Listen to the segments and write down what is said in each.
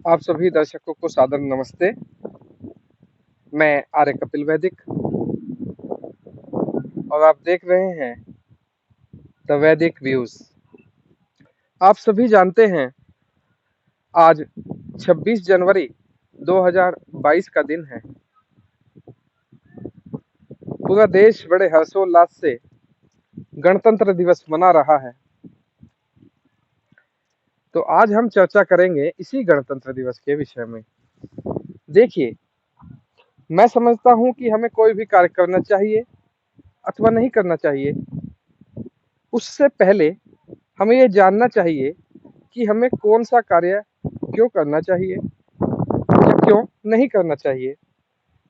आप सभी दर्शकों को सादर नमस्ते। मैं आर्य कपिल वैदिक और आप देख रहे हैं द वैदिक व्यूज। आप सभी जानते हैं आज 26 जनवरी 2022 का दिन है। पूरा देश बड़े हर्षोल्लास से गणतंत्र दिवस मना रहा है। तो आज हम चर्चा करेंगे इसी गणतंत्र दिवस के विषय में। देखिए, मैं समझता हूं कि हमें कोई भी कार्य करना चाहिए अथवा नहीं करना चाहिए, उससे पहले हमें ये जानना चाहिए कि हमें कौन सा कार्य क्यों करना चाहिए या क्यों नहीं करना चाहिए।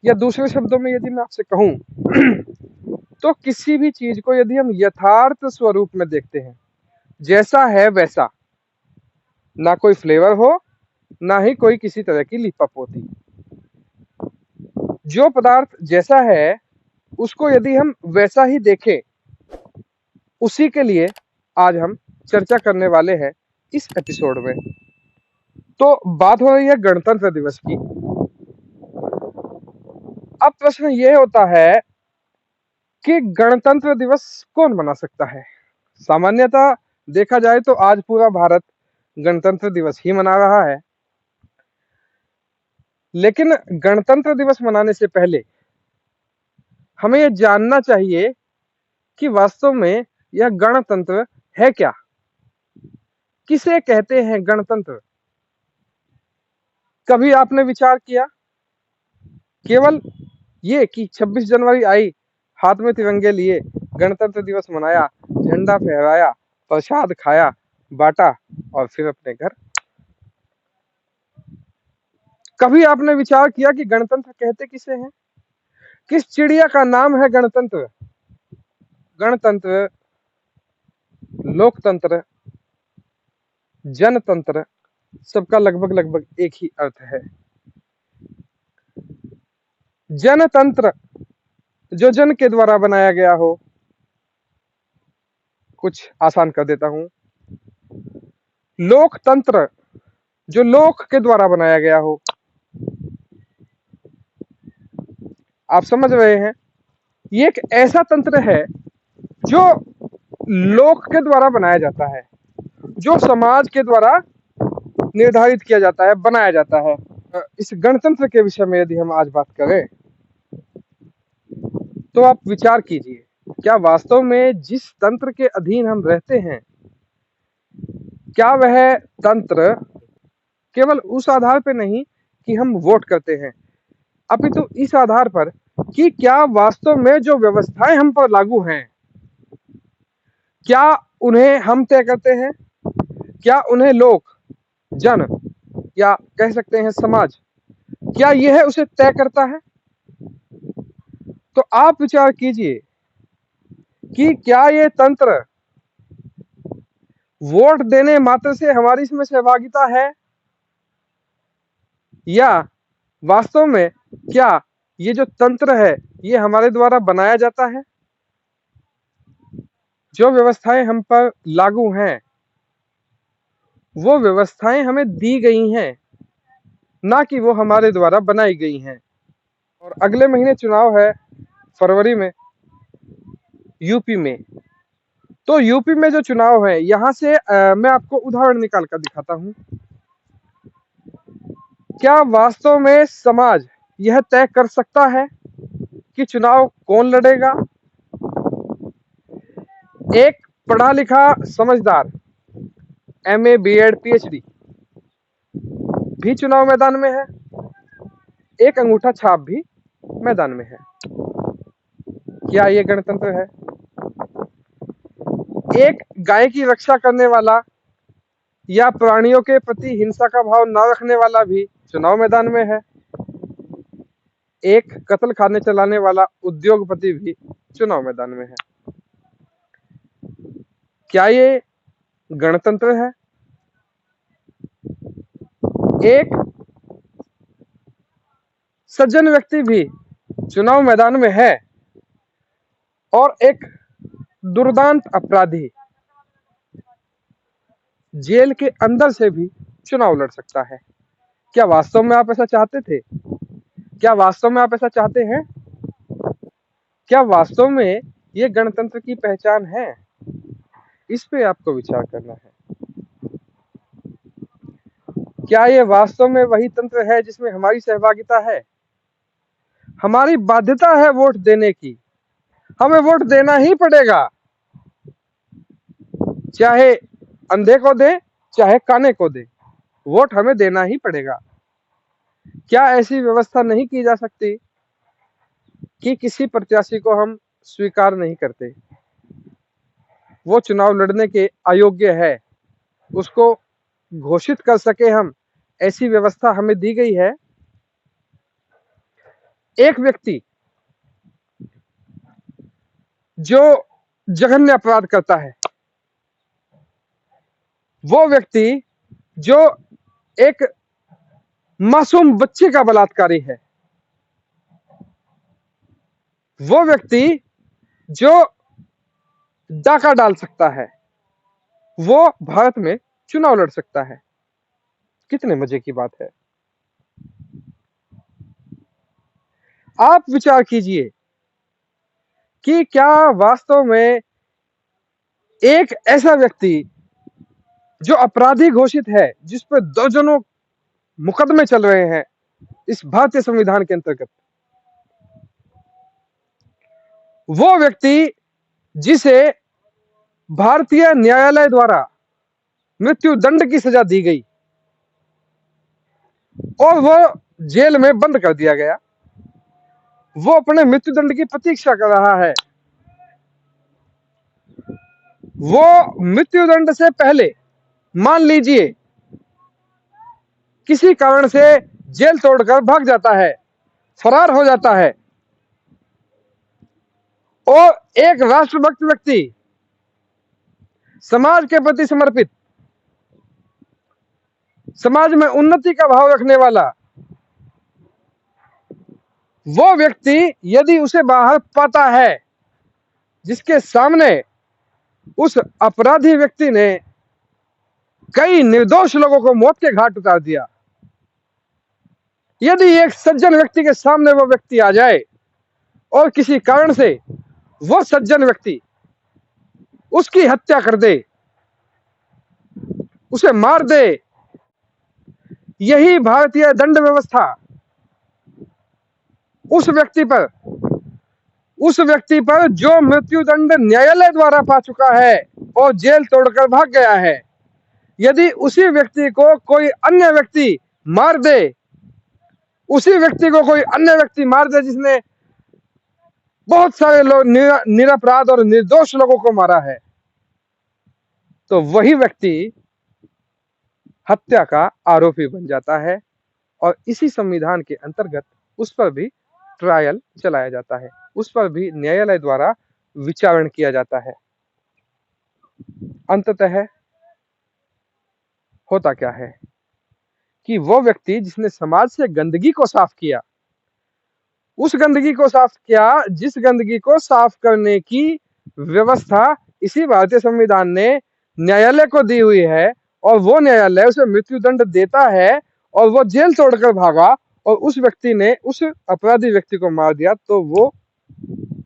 या दूसरे शब्दों में यदि मैं आपसे कहूं तो किसी भी चीज को यदि हम यथार्थ स्वरूप में देखते हैं, जैसा है वैसा, ना कोई फ्लेवर हो ना ही कोई किसी तरह की लिपापोती, जो पदार्थ जैसा है उसको यदि हम वैसा ही देखें, उसी के लिए आज हम चर्चा करने वाले हैं इस एपिसोड में। तो बात हो रही है गणतंत्र दिवस की। अब प्रश्न ये होता है कि गणतंत्र दिवस कौन मना सकता है। सामान्यतः देखा जाए तो आज पूरा भारत गणतंत्र दिवस ही मना रहा है, लेकिन गणतंत्र दिवस मनाने से पहले हमें यह जानना चाहिए कि वास्तव में यह गणतंत्र है क्या, किसे कहते हैं गणतंत्र। कभी आपने विचार किया केवल ये कि 26 जनवरी आई, हाथ में तिरंगे लिए, गणतंत्र दिवस मनाया, झंडा फहराया, प्रसाद खाया, बांटा और फिर अपने घर। कभी आपने विचार किया कि गणतंत्र कहते किसे हैं? किस चिड़िया का नाम है गणतंत्र? गणतंत्र, लोकतंत्र, जनतंत्र, सबका लगभग लगभग एक ही अर्थ है। जनतंत्र जो जन के द्वारा बनाया गया हो, कुछ आसान कर देता हूं। लोकतंत्र जो लोक के द्वारा बनाया गया हो। आप समझ रहे हैं, ये एक ऐसा तंत्र है जो लोक के द्वारा बनाया जाता है, जो समाज के द्वारा निर्धारित किया जाता है, बनाया जाता है। इस गणतंत्र के विषय में यदि हम आज बात करें तो आप विचार कीजिए, क्या वास्तव में जिस तंत्र के अधीन हम रहते हैं, क्या वह तंत्र केवल उस आधार पर नहीं कि हम वोट करते हैं, अपितु इस आधार पर कि क्या वास्तव में जो व्यवस्थाएं हम पर लागू हैं, क्या उन्हें हम तय करते हैं, क्या उन्हें लोग, जन या कह सकते हैं समाज, क्या यह उसे तय करता है? तो आप विचार कीजिए कि क्या ये तंत्र वोट देने मात्र से हमारी इसमें सहभागिता है, या वास्तव में क्या ये जो तंत्र है ये हमारे द्वारा बनाया जाता है? जो व्यवस्थाएं हम पर लागू हैं वो व्यवस्थाएं हमें दी गई हैं, ना कि वो हमारे द्वारा बनाई गई हैं। और अगले महीने चुनाव है, फरवरी में, यूपी में। तो यूपी में जो चुनाव है, यहाँ से मैं आपको उदाहरण निकाल कर दिखाता हूँ। क्या वास्तव में समाज यह तय कर सकता है कि चुनाव कौन लड़ेगा? एक पढ़ा लिखा समझदार MA BEd PhD भी चुनाव मैदान में है, एक अंगूठा छाप भी मैदान में है। क्या ये गणतंत्र है? एक गाय की रक्षा करने वाला या प्राणियों के प्रति हिंसा का भाव न रखने वाला भी चुनाव मैदान में है। एक कत्ल खाने चलाने वाला उद्योगपति भी चुनाव मैदान में है। क्या ये गणतंत्र है? एक सज्जन व्यक्ति भी चुनाव मैदान में है और एक दुर्दांत अपराधी जेल के अंदर से भी चुनाव लड़ सकता है। क्या वास्तव में आप ऐसा चाहते थे? क्या वास्तव में आप ऐसा चाहते हैं? क्या वास्तव में ये गणतंत्र की पहचान है? इस पे आपको विचार करना है। क्या ये वास्तव में वही तंत्र है जिसमें हमारी सहभागिता है? हमारी बाध्यता है वोट देने की। हमें वोट देना ही पड़ेगा, चाहे अंधे को दे, चाहे काने को दे, वोट हमें देना ही पड़ेगा। क्या ऐसी व्यवस्था नहीं की जा सकती कि किसी प्रत्याशी को हम स्वीकार नहीं करते, वो चुनाव लड़ने के अयोग्य है, उसको घोषित कर सके हम, ऐसी व्यवस्था हमें दी गई है। एक व्यक्ति जो जघन्य अपराध करता है, वो व्यक्ति जो एक मासूम बच्चे का बलात्कारी है, वो व्यक्ति जो डाका डाल सकता है, वो भारत में चुनाव लड़ सकता है। कितने मजे की बात है। आप विचार कीजिए कि क्या वास्तव में एक ऐसा व्यक्ति जो अपराधी घोषित है, जिस पर दर्जनों मुकदमे चल रहे हैं इस भारतीय संविधान के अंतर्गत, वो व्यक्ति जिसे भारतीय न्यायालय द्वारा मृत्यु दंड की सजा दी गई और वो जेल में बंद कर दिया गया, वो अपने मृत्यु दंड की प्रतीक्षा कर रहा है। वो मृत्यु दंड से पहले मान लीजिए किसी कारण से जेल तोड़कर भाग जाता है, फरार हो जाता है, और एक राष्ट्रभक्त व्यक्ति, समाज के प्रति समर्पित, समाज में उन्नति का भाव रखने वाला वो व्यक्ति यदि उसे बाहर पाता है, जिसके सामने उस अपराधी व्यक्ति ने कई निर्दोष लोगों को मौत के घाट उतार दिया, यदि एक सज्जन व्यक्ति के सामने वो व्यक्ति आ जाए और किसी कारण से वो सज्जन व्यक्ति उसकी हत्या कर दे, उसे मार दे, यही भारतीय दंड व्यवस्था उस व्यक्ति पर जो मृत्यु दंड न्यायालय द्वारा पा चुका है और जेल तोड़कर भाग गया है, यदि उसी व्यक्ति को कोई अन्य व्यक्ति मार दे, उसी व्यक्ति को कोई अन्य व्यक्ति मार दे जिसने बहुत सारे लोग निरपराध और निर्दोष लोगों को मारा है, तो वही व्यक्ति हत्या का आरोपी बन जाता है और इसी संविधान के अंतर्गत उस पर भी ट्रायल चलाया जाता है, उस पर भी न्यायालय द्वारा विचारण किया जाता है। अंततः होता क्या है कि वो व्यक्ति जिसने समाज से गंदगी को साफ किया, उस गंदगी को साफ किया जिस गंदगी को साफ करने की व्यवस्था इसी भारतीय संविधान ने न्यायालय को दी हुई है, और वो न्यायालय उसे मृत्यु दंड देता है और वो जेल तोड़कर भागा और उस व्यक्ति ने उस अपराधी व्यक्ति को मार दिया, तो वो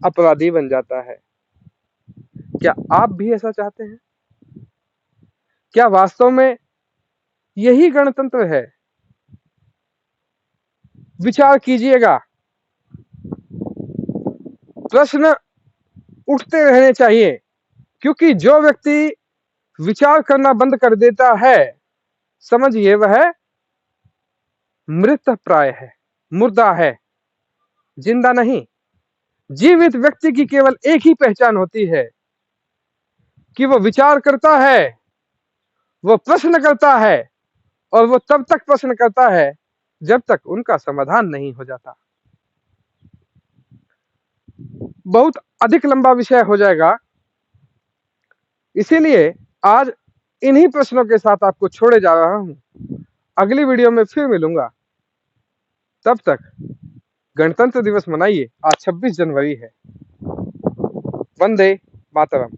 अपराधी बन जाता है। क्या आप भी ऐसा चाहते हैं? क्या वास्तव में यही गणतंत्र है? विचार कीजिएगा। प्रश्न उठते रहने चाहिए, क्योंकि जो व्यक्ति विचार करना बंद कर देता है, समझिए वह मृत प्राय है, मुर्दा है, जिंदा नहीं। जीवित व्यक्ति की केवल एक ही पहचान होती है कि वो विचार करता है, वो प्रश्न करता है, और वो तब तक प्रश्न करता है जब तक उनका समाधान नहीं हो जाता। बहुत अधिक लंबा विषय हो जाएगा, इसीलिए आज इन्हीं प्रश्नों के साथ आपको छोड़े जा रहा हूं। अगली वीडियो में फिर मिलूंगा, तब तक गणतंत्र दिवस मनाइए। आज 26 जनवरी है। वंदे मातरम।